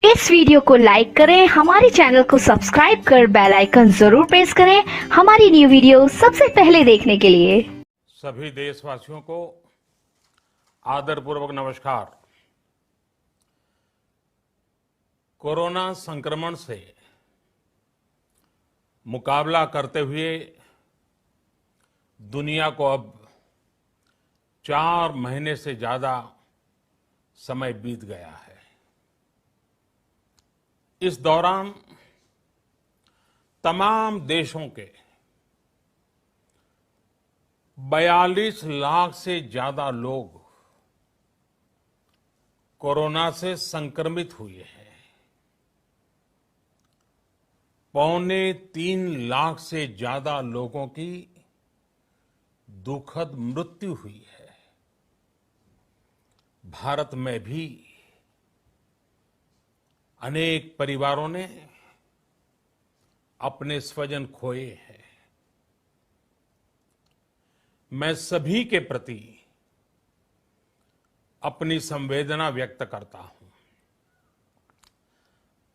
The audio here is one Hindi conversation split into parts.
इस वीडियो को लाइक करें, हमारे चैनल को सब्सक्राइब कर बेल आइकन जरूर प्रेस करें हमारी न्यू वीडियो सबसे पहले देखने के लिए। सभी देशवासियों को आदरपूर्वक नमस्कार। कोरोना संक्रमण से मुकाबला करते हुए दुनिया को अब 4 महीने से ज्यादा समय बीत गया है। इस दौरान तमाम देशों के 42 लाख से ज्यादा लोग कोरोना से संक्रमित हुए हैं। 2.25 लाख से ज्यादा लोगों की दुखद मृत्यु हुई है। भारत में भी अनेक परिवारों ने अपने स्वजन खोए हैं। मैं सभी के प्रति अपनी संवेदना व्यक्त करता हूं।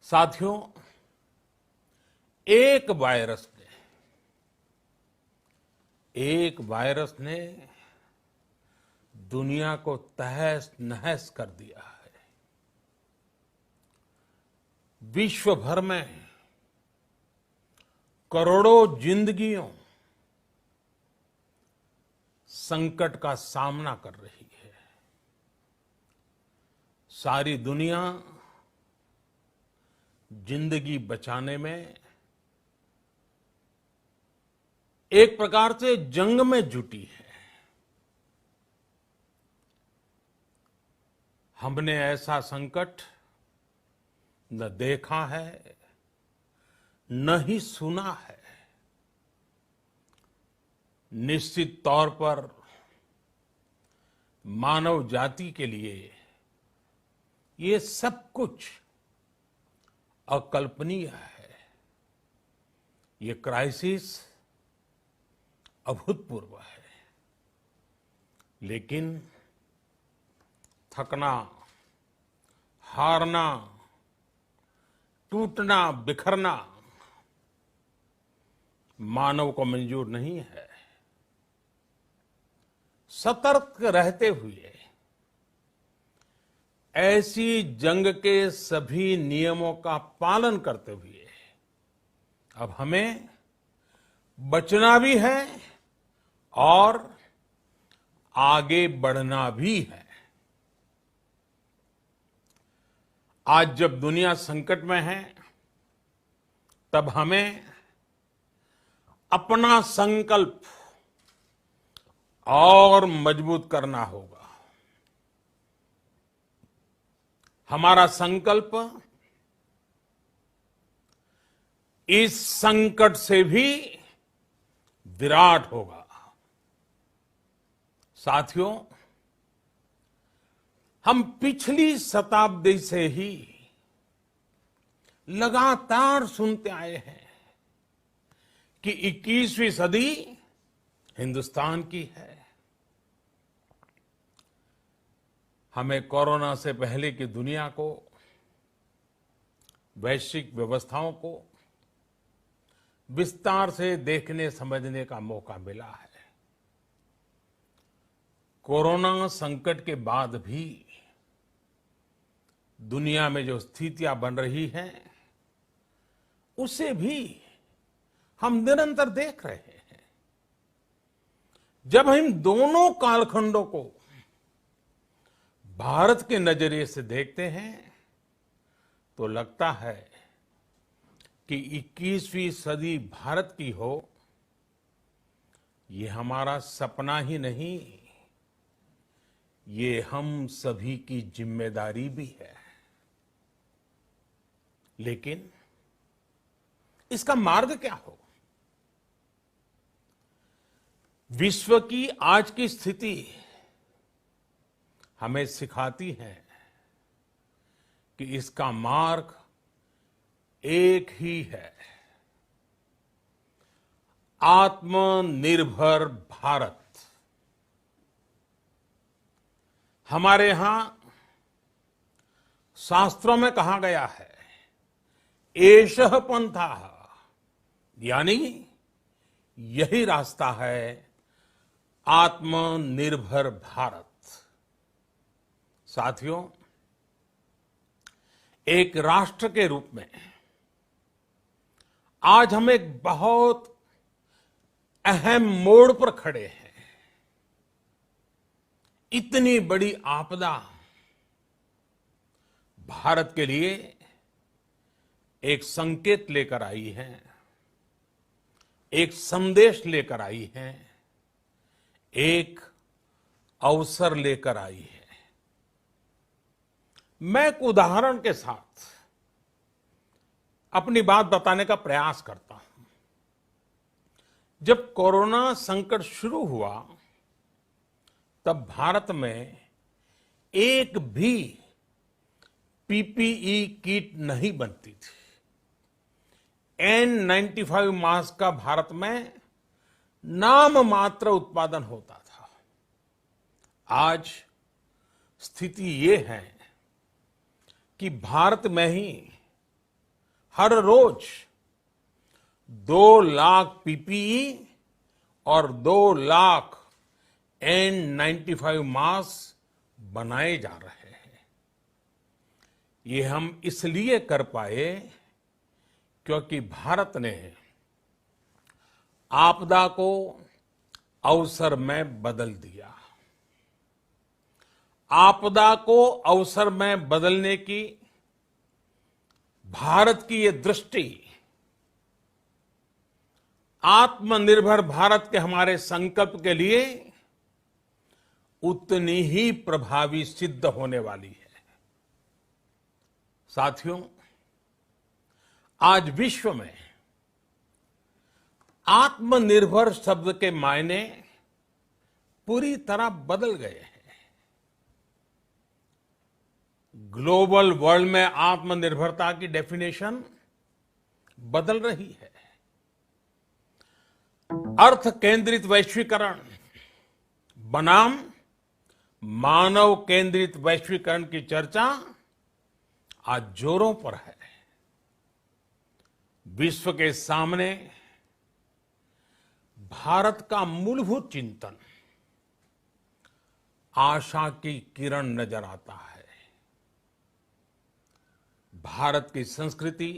साथियों, एक वायरस ने दुनिया को तहस नहस कर दिया है। विश्व भर में करोड़ों जिंदगियों संकट का सामना कर रही है। सारी दुनिया जिंदगी बचाने में एक प्रकार से जंग में जुटी है। हमने ऐसा संकट न देखा है, न ही सुना है। निश्चित तौर पर मानव जाति के लिए ये सब कुछ अकल्पनीय है। ये क्राइसिस अभूतपूर्व है। लेकिन थकना, हारना, टूटना, बिखरना मानव को मंजूर नहीं है। सतर्क रहते हुए ऐसी जंग के सभी नियमों का पालन करते हुए अब हमें बचना भी है और आगे बढ़ना भी है। आज जब दुनिया संकट में है, तब हमें अपना संकल्प और मजबूत करना होगा। हमारा संकल्प इस संकट से भी विराट होगा। साथियों, हम पिछली शताब्दी से ही लगातार सुनते आए हैं कि 21वीं सदी हिंदुस्तान की है। हमें कोरोना से पहले की दुनिया को, वैश्विक व्यवस्थाओं को विस्तार से देखने समझने का मौका मिला है। कोरोना संकट के बाद भी दुनिया में जो स्थितियां बन रही हैं, उसे भी हम निरंतर देख रहे हैं। जब हम दोनों कालखंडों को भारत के नजरिए से देखते हैं, तो लगता है कि 21वीं सदी भारत की हो, ये हमारा सपना ही नहीं, ये हम सभी की जिम्मेदारी भी है। लेकिन इसका मार्ग क्या हो? विश्व की आज की स्थिति हमें सिखाती है कि इसका मार्ग एक ही है, आत्मनिर्भर भारत। हमारे यहां शास्त्रों में कहा गया है, एषः पंथः, यानी यही रास्ता है आत्मनिर्भर भारत। साथियों, एक राष्ट्र के रूप में आज हम एक बहुत अहम मोड़ पर खड़े हैं। इतनी बड़ी आपदा भारत के लिए एक संकेत लेकर आई है, एक संदेश लेकर आई है, एक अवसर लेकर आई है। मैं एक उदाहरण के साथ अपनी बात बताने का प्रयास करता हूं। जब कोरोना संकट शुरू हुआ, तब भारत में एक भी पीपीई किट नहीं बनती थी। N95 मास्क का भारत में नाम मात्र उत्पादन होता था। आज स्थिति ये है कि भारत में ही हर रोज 2 लाख पीपीई और 2 लाख N95 मास्क बनाए जा रहे हैं। ये हम इसलिए कर पाए क्योंकि भारत ने आपदा को अवसर में बदल दिया। आपदा को अवसर में बदलने की भारत की ये दृष्टि आत्मनिर्भर भारत के हमारे संकल्प के लिए उतनी ही प्रभावी सिद्ध होने वाली है। साथियों, आज विश्व में आत्मनिर्भर शब्द के मायने पूरी तरह बदल गए हैं। ग्लोबल वर्ल्ड में आत्मनिर्भरता की डेफिनेशन बदल रही है। अर्थ केंद्रित वैश्वीकरण बनाम मानव केंद्रित वैश्वीकरण की चर्चा आज जोरों पर है। विश्व के सामने भारत का मूलभूत चिंतन आशा की किरण नजर आता है। भारत की संस्कृति,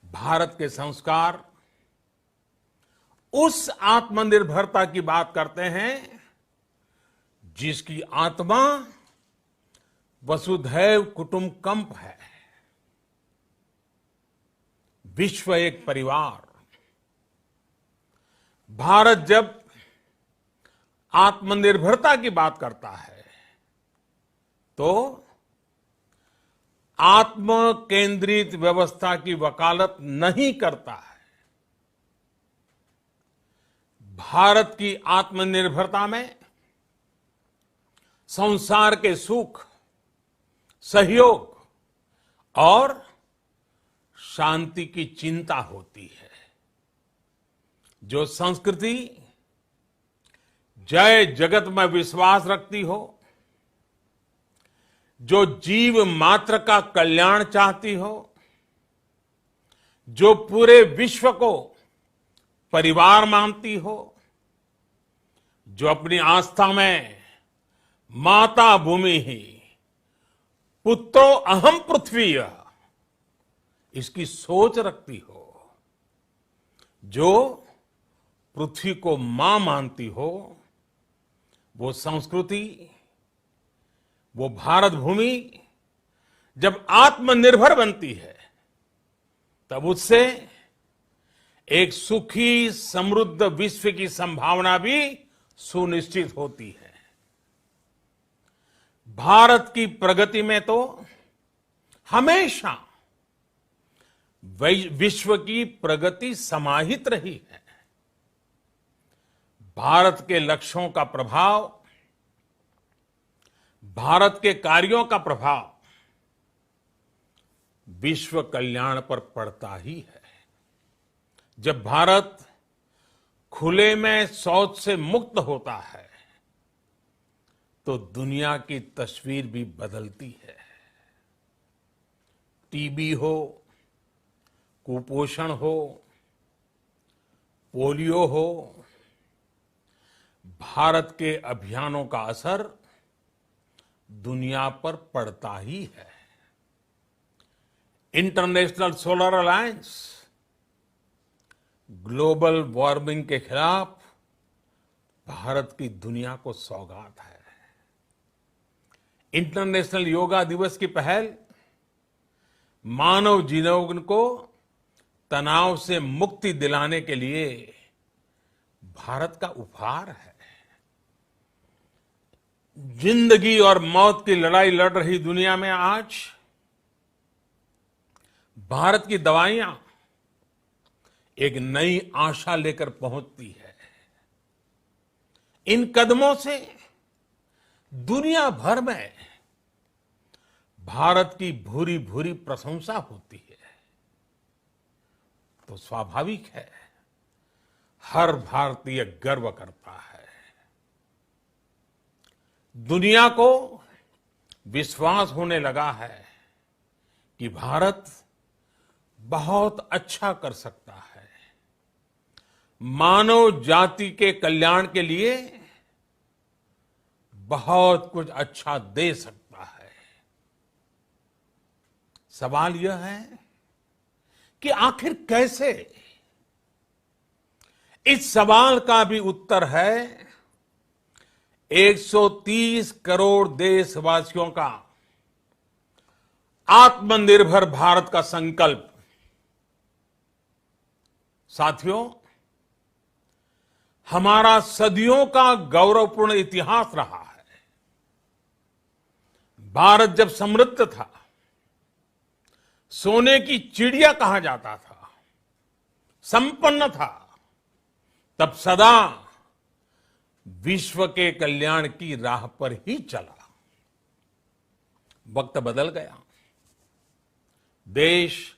भारत के संस्कार उस आत्मनिर्भरता की बात करते हैं जिसकी आत्मा वसुधैव कुटुंबकम है। विश्व एक परिवार। भारत जब आत्मनिर्भरता की बात करता है तो आत्म केंद्रित व्यवस्था की वकालत नहीं करता है। भारत की आत्मनिर्भरता में संसार के सुख, सहयोग और शांति की चिंता होती है। जो संस्कृति जय जगत में विश्वास रखती हो, जो जीव मात्र का कल्याण चाहती हो, जो पूरे विश्व को परिवार मानती हो, जो अपनी आस्था में माता भूमि ही पुत्रो अहम पृथ्वी इसकी सोच रखती हो, जो पृथ्वी को मां मानती हो, वो संस्कृति, वो भारत भूमि जब आत्मनिर्भर बनती है तब उससे एक सुखी समृद्ध विश्व की संभावना भी सुनिश्चित होती है। भारत की प्रगति में तो हमेशा विश्व की प्रगति समाहित रही है। भारत के लक्ष्यों का प्रभाव, भारत के कार्यों का प्रभाव विश्व कल्याण पर पड़ता ही है। जब भारत खुले में शौच से मुक्त होता है तो दुनिया की तस्वीर भी बदलती है। टीबी हो, कुपोषण हो, पोलियो हो, भारत के अभियानों का असर दुनिया पर पड़ता ही है। International solar alliance global warming के खिलाफ भारत की दुनिया को सौगात है। इंटरनेशनल योगा दिवस की पहल मानव जीवन को तनाव से मुक्ति दिलाने के लिए भारत का उपहार है। जिंदगी और मौत की लड़ाई लड़ रही दुनिया में आज भारत की दवाइयां एक नई आशा लेकर पहुंचती है। इन कदमों से दुनिया भर में भारत की भूरी भूरी प्रशंसा होती है। तो स्वाभाविक है, हर भारतीय गर्व करता है। दुनिया को विश्वास होने लगा है कि भारत बहुत अच्छा कर सकता है, मानव जाति के कल्याण के लिए बहुत कुछ अच्छा दे सकता है। सवाल यह है कि आखिर कैसे? इस सवाल का भी उत्तर है 130 करोड़ देशवासियों का आत्मनिर्भर भारत का संकल्प। साथियों, हमारा सदियों का गौरवपूर्ण इतिहास रहा है। भारत जब समृद्ध था, सोने की चिड़िया कहा जाता था, संपन्न था, तब सदा विश्व के कल्याण की राह पर ही चला। वक्त बदल गया, देश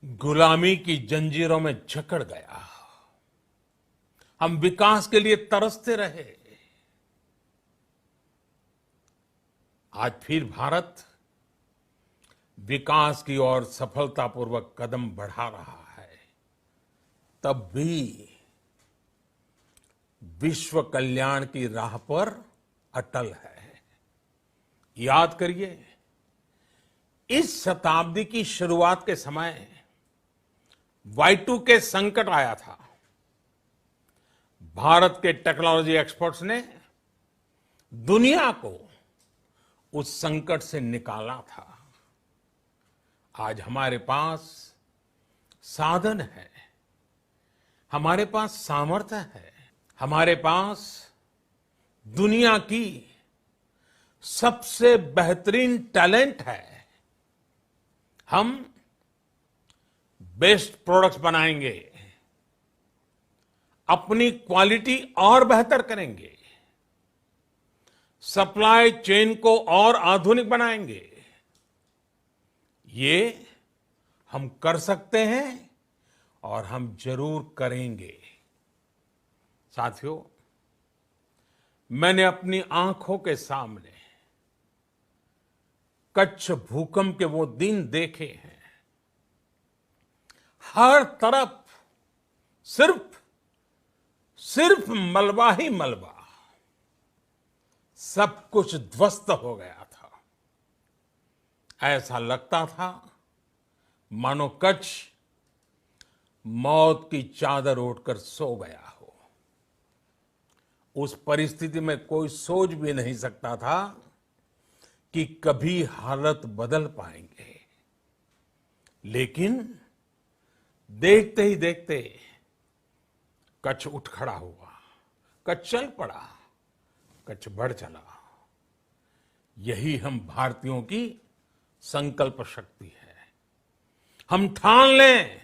गुलामी की जंजीरों में जकड़ गया। हम विकास के लिए तरसते रहे। आज फिर भारत विकास की ओर सफलतापूर्वक कदम बढ़ा रहा है। तब भी विश्व कल्याण की राह पर अटल है। याद करिए, इस शताब्दी की शुरुआत के समय Y2K संकट आया था। भारत के टेक्नोलॉजी एक्सपर्ट्स ने दुनिया को उस संकट से निकाला था। आज हमारे पास साधन है, हमारे पास सामर्थ्य है, हमारे पास दुनिया की सबसे बेहतरीन टैलेंट है। हम बेस्ट प्रोडक्ट्स बनाएंगे, अपनी क्वालिटी और बेहतर करेंगे, सप्लाई चेन को और आधुनिक बनाएंगे। ये हम कर सकते हैं और हम जरूर करेंगे। साथियों, मैंने अपनी आंखों के सामने कच्छ भूकंप के वो दिन देखे हैं। हर तरफ सिर्फ मलबा ही मलबा, सब कुछ ध्वस्त हो गया था। ऐसा लगता था मानो कच्छ मौत की चादर ओढ़कर सो गया हो। उस परिस्थिति में कोई सोच भी नहीं सकता था कि कभी हालत बदल पाएंगे। लेकिन देखते ही देखते कच्छ उठ खड़ा हुआ, कच्छ चल पड़ा, कच्छ बढ़ चला। यही हम भारतीयों की संकल्प शक्ति है। हम ठान लें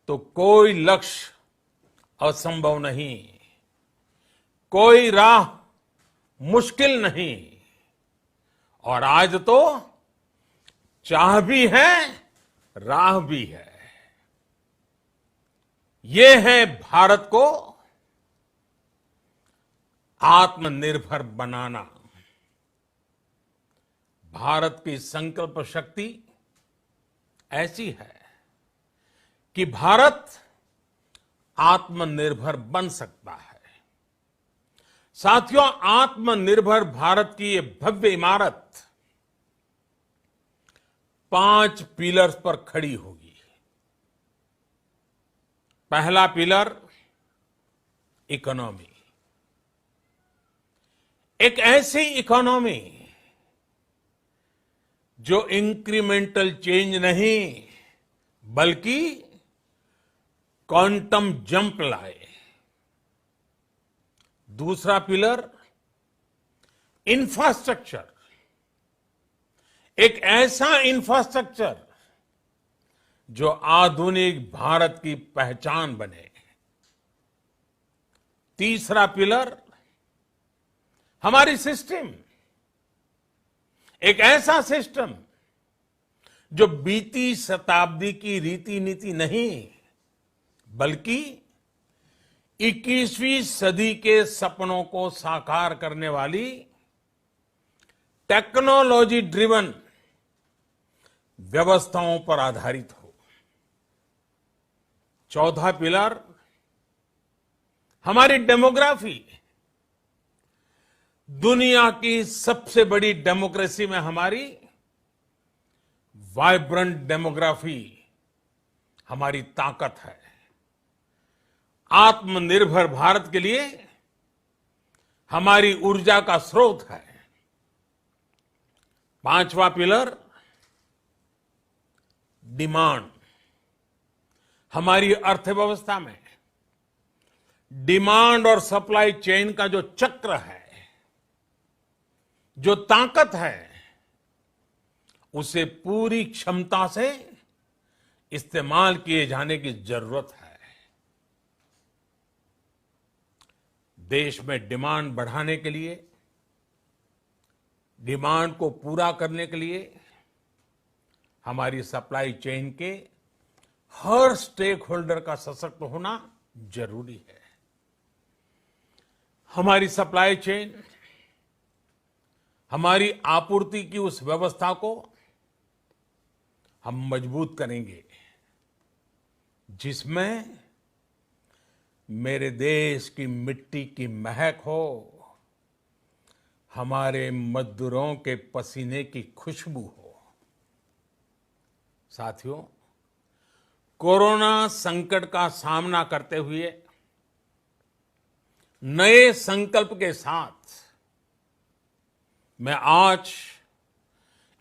तो कोई लक्ष्य असंभव नहीं, कोई राह मुश्किल नहीं। और आज तो चाह भी है, राह भी है। ये है भारत को आत्मनिर्भर बनाना। भारत की संकल्प शक्ति ऐसी है कि भारत आत्मनिर्भर बन सकता है। साथियों, आत्मनिर्भर भारत की ये भव्य इमारत 5 पिलर्स पर खड़ी होगी। पहला पिलर इकोनॉमी। एक ऐसी इकोनॉमी जो इंक्रीमेंटल चेंज नहीं बल्कि क्वांटम जंप लाए। दूसरा पिलर इंफ्रास्ट्रक्चर। एक ऐसा इंफ्रास्ट्रक्चर जो आधुनिक भारत की पहचान बने। तीसरा पिलर हमारी सिस्टम। एक ऐसा सिस्टम जो बीती शताब्दी की रीति नीति नहीं बल्कि 21वीं सदी के सपनों को साकार करने वाली टेक्नोलॉजी ड्रिवन व्यवस्थाओं पर आधारित हो। चौथा पिलर हमारी डेमोग्राफी। दुनिया की सबसे बड़ी डेमोक्रेसी में हमारी वाइब्रेंट डेमोग्राफी हमारी ताकत है। आत्मनिर्भर भारत के लिए हमारी ऊर्जा का स्रोत है। पांचवा पिलर डिमांड। हमारी अर्थव्यवस्था में डिमांड और सप्लाई चेन का जो चक्र है, जो ताकत है, उसे पूरी क्षमता से इस्तेमाल किए जाने की जरूरत है। देश में डिमांड बढ़ाने के लिए, डिमांड को पूरा करने के लिए हमारी सप्लाई चेन के हर स्टेक होल्डर का सशक्त होना जरूरी है। हमारी सप्लाई चेन, हमारी आपूर्ति की उस व्यवस्था को हम मजबूत करेंगे जिसमें मेरे देश की मिट्टी की महक हो, हमारे मजदूरों के पसीने की खुशबू हो। साथियों, कोरोना संकट का सामना करते हुए नए संकल्प के साथ मैं आज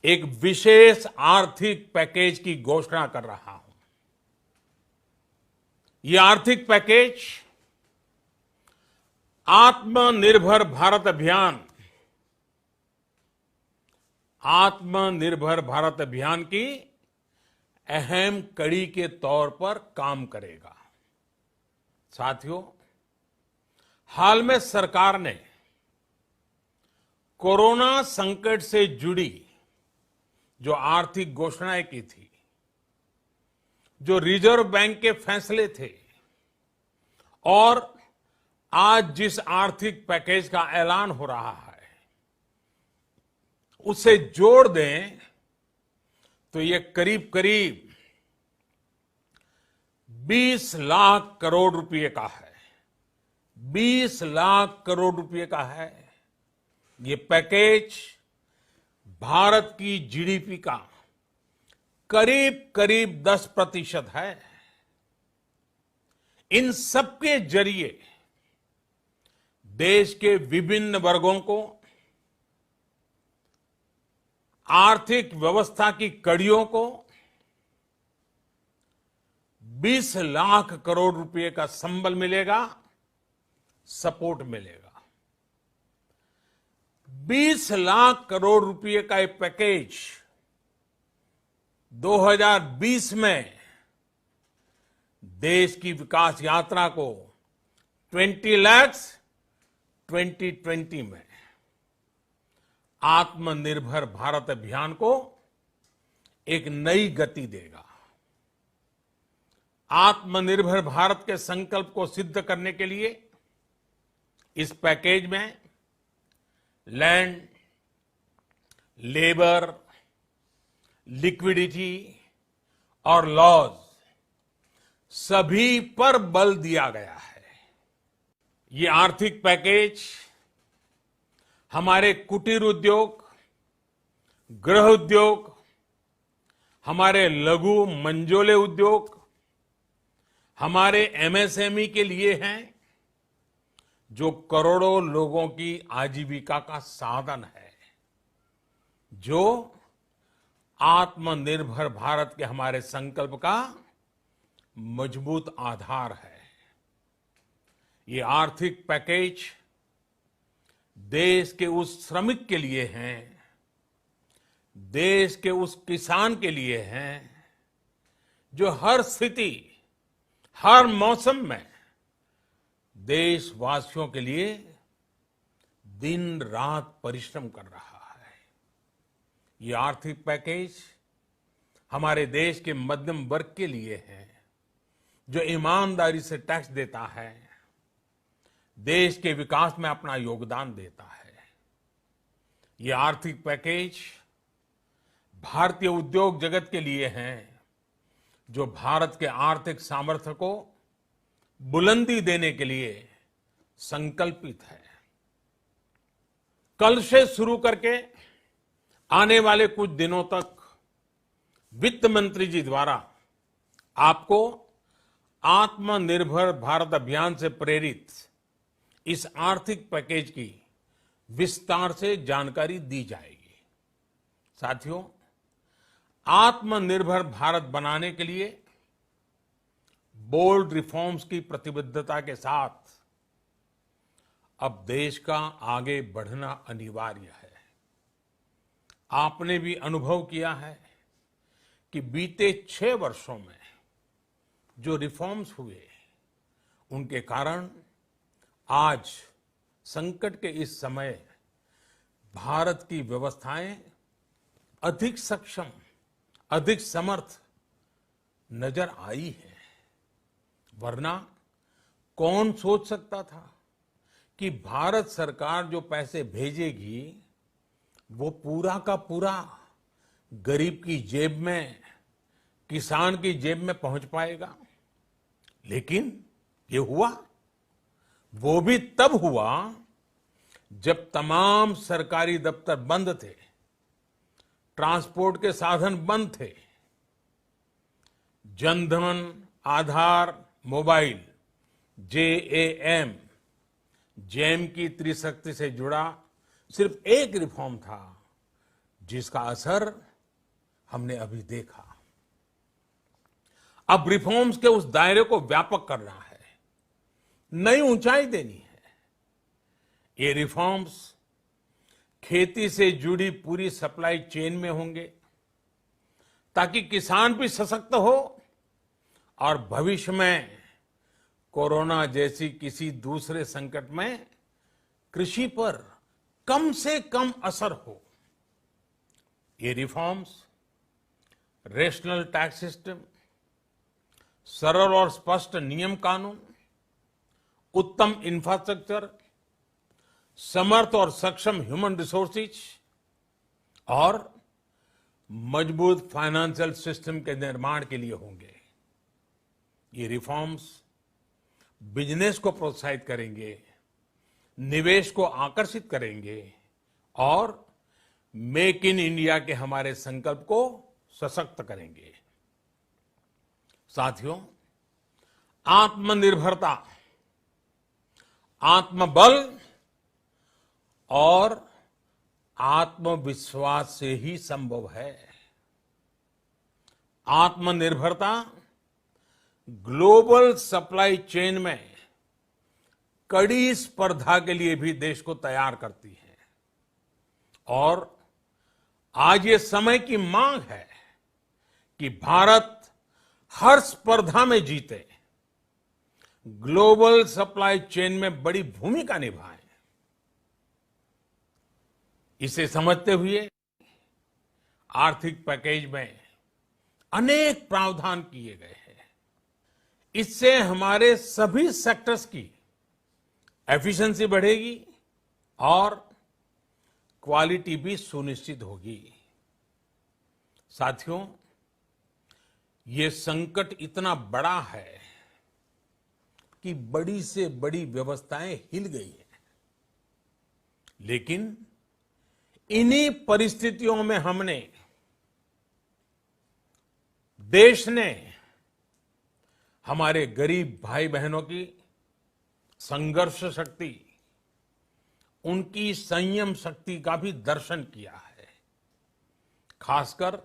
एक विशेष आर्थिक पैकेज की घोषणा कर रहा हूं। ये आर्थिक पैकेज आत्मनिर्भर भारत अभियान, आत्मनिर्भर भारत अभियान की अहम कड़ी के तौर पर काम करेगा। साथियों, हाल में सरकार ने कोरोना संकट से जुड़ी जो आर्थिक घोषणाएं की थी, जो रिजर्व बैंक के फैसले थे और आज जिस आर्थिक पैकेज का ऐलान हो रहा है, उसे जोड़ दें तो ये करीब करीब 20 लाख करोड़ रुपए का है। 20 लाख करोड़ रुपए का है। ये पैकेज भारत की जीडीपी का करीब करीब 10% है। इन सबके जरिए देश के विभिन्न वर्गों को आर्थिक व्यवस्था की कड़ियों को 20 लाख करोड़ रुपए का संबल मिलेगा, सपोर्ट मिलेगा। 20 लाख करोड़ रुपए का ये पैकेज 2020 में देश की विकास यात्रा को 20 लाख 2020 में आत्मनिर्भर भारत अभियान को एक नई गति देगा। आत्मनिर्भर भारत के संकल्प को सिद्ध करने के लिए इस पैकेज में लैंड, लेबर, लिक्विडिटी और लॉज सभी पर बल दिया गया है। ये आर्थिक पैकेज हमारे कुटीर उद्योग, गृह उद्योग, हमारे लघु मंझोले उद्योग, हमारे एमएसएमई के लिए हैं, जो करोड़ों लोगों की आजीविका का साधन है, जो आत्मनिर्भर भारत के हमारे संकल्प का मजबूत आधार है। ये आर्थिक पैकेज देश के उस श्रमिक के लिए हैं, देश के उस किसान के लिए हैं, जो हर स्थिति, हर मौसम में देशवासियों के लिए दिन रात परिश्रम कर रहा है। ये आर्थिक पैकेज हमारे देश के मध्यम वर्ग के लिए है, जो ईमानदारी से टैक्स देता है, देश के विकास में अपना योगदान देता है। ये आर्थिक पैकेज भारतीय उद्योग जगत के लिए हैं, जो भारत के आर्थिक सामर्थ्य को बुलंदी देने के लिए संकल्पित है। कल से शुरू करके आने वाले कुछ दिनों तक वित्त मंत्री जी द्वारा आपको आत्मनिर्भर भारत अभियान से प्रेरित इस आर्थिक पैकेज की विस्तार से जानकारी दी जाएगी। साथियों, आत्मनिर्भर भारत बनाने के लिए बोल्ड रिफॉर्म्स की प्रतिबद्धता के साथ अब देश का आगे बढ़ना अनिवार्य है। आपने भी अनुभव किया है कि बीते 6 वर्षों में जो रिफॉर्म्स हुए, उनके कारण आज संकट के इस समय भारत की व्यवस्थाएं अधिक सक्षम, अधिक समर्थ नजर आई है। वरना कौन सोच सकता था कि भारत सरकार जो पैसे भेजेगी वो पूरा का पूरा गरीब की जेब में, किसान की जेब में पहुंच पाएगा। लेकिन ये हुआ, वो भी तब हुआ जब तमाम सरकारी दफ्तर बंद थे, ट्रांसपोर्ट के साधन बंद थे। जनधन, आधार, मोबाइल, जेएएम, जैम की त्रिशक्ति से जुड़ा सिर्फ एक रिफॉर्म था, जिसका असर हमने अभी देखा। अब रिफॉर्म्स के उस दायरे को व्यापक करना है, नई ऊंचाई देनी है। ये रिफॉर्म्स खेती से जुड़ी पूरी सप्लाई चेन में होंगे, ताकि किसान भी सशक्त हो और भविष्य में कोरोना जैसी किसी दूसरे संकट में कृषि पर कम से कम असर हो। ये रिफॉर्म्स रेशनल टैक्स सिस्टम, सरल और स्पष्ट नियम कानून, उत्तम इंफ्रास्ट्रक्चर, समर्थ और सक्षम ह्यूमन रिसोर्सेज और मजबूत फाइनेंशियल सिस्टम के निर्माण के लिए होंगे। ये रिफॉर्म्स बिजनेस को प्रोत्साहित करेंगे, निवेश को आकर्षित करेंगे और मेक इन इंडिया के हमारे संकल्प को सशक्त करेंगे। साथियों, आत्मनिर्भरता, आत्मबल और आत्मविश्वास से ही संभव है। आत्मनिर्भरता ग्लोबल सप्लाई चेन में कड़ी स्पर्धा के लिए भी देश को तैयार करती है और आज ये समय की मांग है कि भारत हर स्पर्धा में जीते, ग्लोबल सप्लाई चेन में बड़ी भूमिका निभाए। इसे समझते हुए आर्थिक पैकेज में अनेक प्रावधान किए गए हैं। इससे हमारे सभी सेक्टर्स की एफिशिएंसी बढ़ेगी और क्वालिटी भी सुनिश्चित होगी। साथियों, ये संकट इतना बड़ा है कि बड़ी से बड़ी व्यवस्थाएं हिल गई हैं। लेकिन इन्हीं परिस्थितियों में हमने, देश ने हमारे गरीब भाई बहनों की संघर्ष शक्ति, उनकी संयम शक्ति का भी दर्शन किया है। खासकर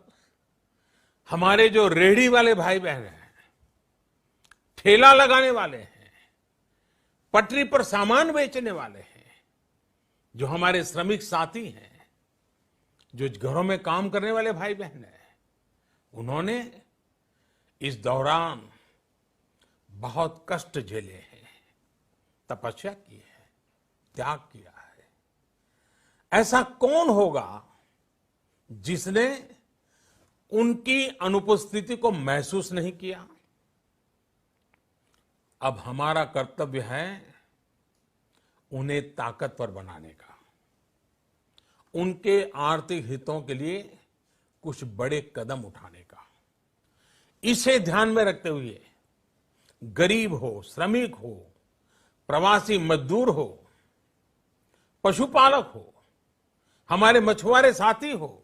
हमारे जो रेहड़ी वाले भाई बहन हैं, ठेला लगाने वाले हैं, पटरी पर सामान बेचने वाले हैं, जो हमारे श्रमिक साथी हैं, जो घरों में काम करने वाले भाई बहन हैं, उन्होंने इस दौरान बहुत कष्ट झेले हैं, तपस्या की है, त्याग किया है। ऐसा कौन होगा जिसने उनकी अनुपस्थिति को महसूस नहीं किया? अब हमारा कर्तव्य है उन्हें ताकतवर बनाने का, उनके आर्थिक हितों के लिए कुछ बड़े कदम उठाने का। इसे ध्यान में रखते हुए गरीब हो, श्रमिक हो, प्रवासी मजदूर हो, पशुपालक हो, हमारे मछुआरे साथी हो,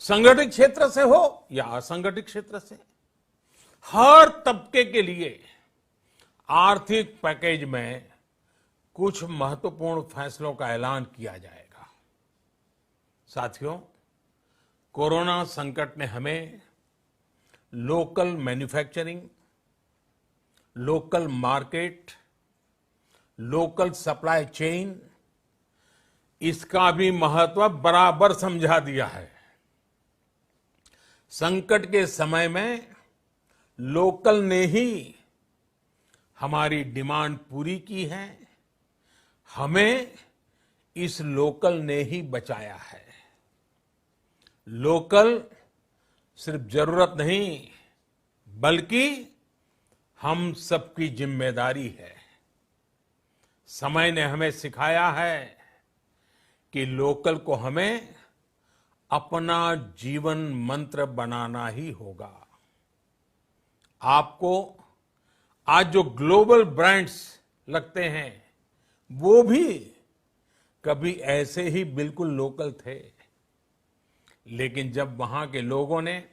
संगठित क्षेत्र से हो या असंगठित क्षेत्र से, हर तबके के लिए आर्थिक पैकेज में कुछ महत्वपूर्ण फैसलों का ऐलान किया जाएगा। साथियों, कोरोना संकट ने हमें local manufacturing, local market, local supply chain, इसका भी महत्व बराबर समझा दिया है। संकट के समय में लोकल ने ही हमारी डिमांड पूरी की है, हमें इस लोकल ने ही बचाया है। लोकल सिर्फ जरूरत नहीं, बल्कि हम सबकी जिम्मेदारी है। समय ने हमें सिखाया है कि लोकल को हमें अपना जीवन मंत्र बनाना ही होगा। आपको आज जो ग्लोबल ब्रांड्स लगते हैं, वो भी कभी ऐसे ही बिल्कुल लोकल थे, लेकिन जब वहां के लोगों ने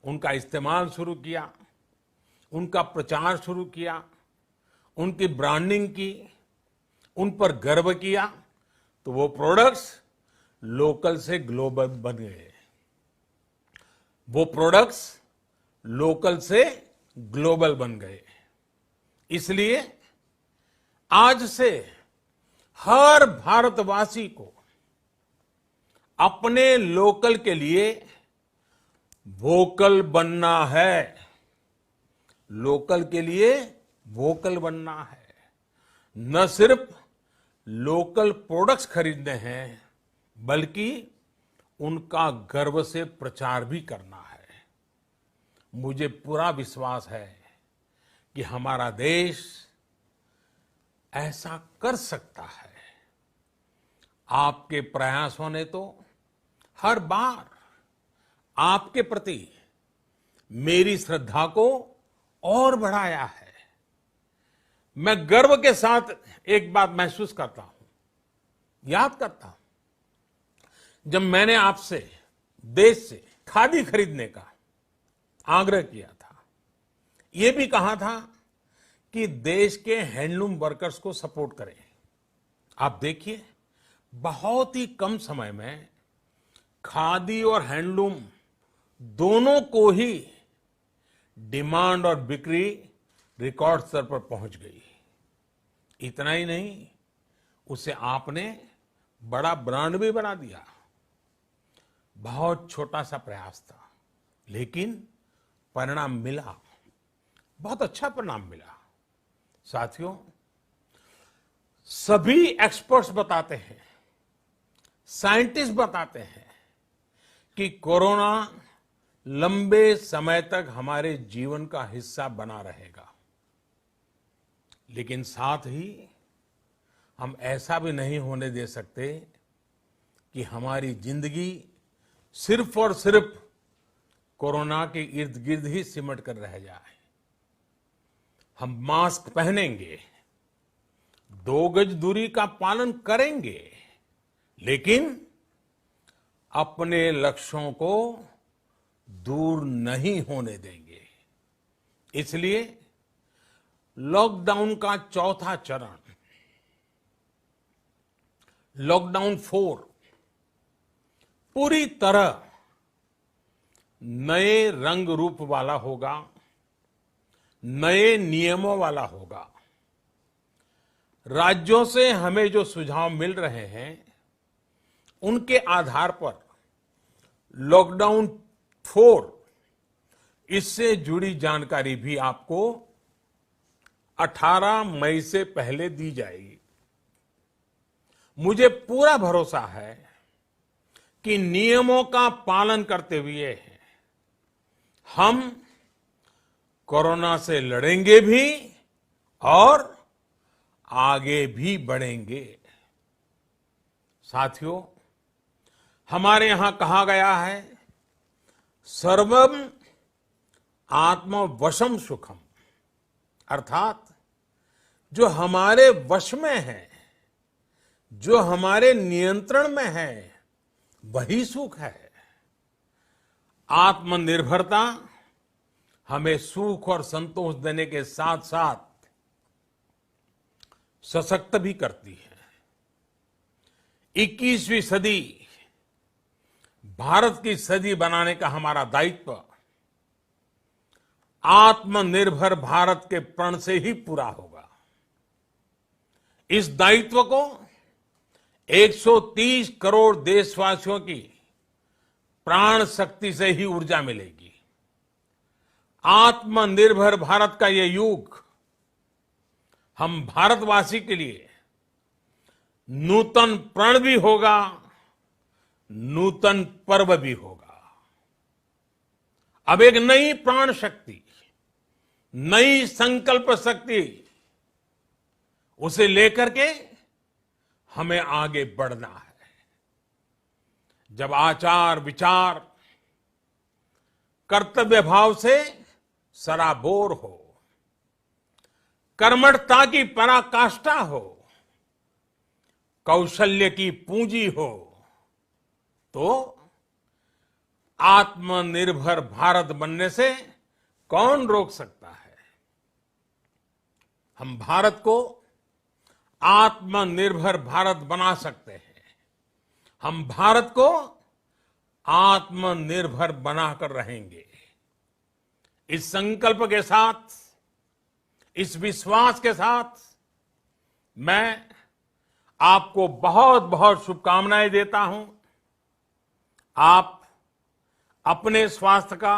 उनका इस्तेमाल शुरू किया, उनका प्रचार शुरू किया, उनकी ब्रांडिंग की, उन पर गर्व किया, तो वो प्रोडक्ट्स लोकल से ग्लोबल बन गए। वो प्रोडक्ट्स लोकल से ग्लोबल बन गए। इसलिए आज से हर भारतवासी को अपने लोकल के लिए वोकल बनना है। लोकल के लिए वोकल बनना है। न सिर्फ लोकल प्रोडक्ट्स खरीदने हैं, बल्कि उनका गर्व से प्रचार भी करना है। मुझे पूरा विश्वास है कि हमारा देश ऐसा कर सकता है। आपके प्रयासों ने तो हर बार आपके प्रति मेरी श्रद्धा को और बढ़ाया है। मैं गर्व के साथ एक बात महसूस करता हूं, याद करता हूं, जब मैंने आपसे देश से खादी खरीदने का आग्रह किया था, यह भी कहा था कि देश के हैंडलूम वर्कर्स को सपोर्ट करें। आप देखिए, बहुत ही कम समय में खादी और हैंडलूम दोनों को ही डिमांड और बिक्री रिकॉर्ड स्तर पर पहुंच गई। इतना ही नहीं, उसे आपने बड़ा ब्रांड भी बना दिया। बहुत छोटा सा प्रयास था, लेकिन परिणाम मिला, बहुत अच्छा परिणाम मिला। साथियों, सभी एक्सपर्ट्स बताते हैं, साइंटिस्ट बताते हैं कि कोरोना लंबे समय तक हमारे जीवन का हिस्सा बना रहेगा। लेकिन साथ ही हम ऐसा भी नहीं होने दे सकते कि हमारी जिंदगी सिर्फ और सिर्फ कोरोना के इर्द गिर्द ही सिमट कर रह जाए। हम मास्क पहनेंगे, 2 गज दूरी का पालन करेंगे, लेकिन अपने लक्ष्यों को दूर नहीं होने देंगे। इसलिए लॉकडाउन का चौथा चरण, लॉकडाउन 4, पूरी तरह नए रंग रूप वाला होगा, नए नियमों वाला होगा। राज्यों से हमें जो सुझाव मिल रहे हैं, उनके आधार पर लॉकडाउन 4, इससे जुड़ी जानकारी भी आपको 18 मई से पहले दी जाएगी। मुझे पूरा भरोसा है कि नियमों का पालन करते हुए हम कोरोना से लड़ेंगे भी और आगे भी बढ़ेंगे। साथियों, हमारे यहां कहा गया है, सर्वम आत्मवशम सुखम, अर्थात जो हमारे वश में है, जो हमारे नियंत्रण में है, वही सुख है। आत्मनिर्भरता हमें सुख और संतोष देने के साथ साथ सशक्त भी करती है। 21वीं सदी भारत की सदी बनाने का हमारा दायित्व आत्मनिर्भर भारत के प्रण से ही पूरा होगा। इस दायित्व को 130 करोड़ देशवासियों की प्राण शक्ति से ही ऊर्जा मिलेगी। आत्मनिर्भर भारत का ये युग हम भारतवासी के लिए नूतन प्रण भी होगा, नूतन पर्व भी होगा। अब एक नई प्राण शक्ति, नई संकल्प शक्ति, उसे लेकर के हमें आगे बढ़ना है। जब आचार विचार कर्तव्य भाव से सराबोर हो, कर्मठता की पराकाष्ठा हो, कौशल्य की पूंजी हो, तो आत्मनिर्भर भारत बनने से कौन रोक सकता है। हम भारत को आत्मनिर्भर भारत बना सकते हैं। हम भारत को आत्मनिर्भर बनाकर रहेंगे। इस संकल्प के साथ, इस विश्वास के साथ मैं आपको बहुत बहुत शुभकामनाएं देता हूं। आप अपने स्वास्थ्य का,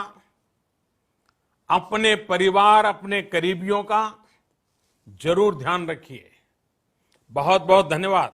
अपने परिवार, अपने करीबियों का जरूर ध्यान रखिए। बहुत बहुत धन्यवाद।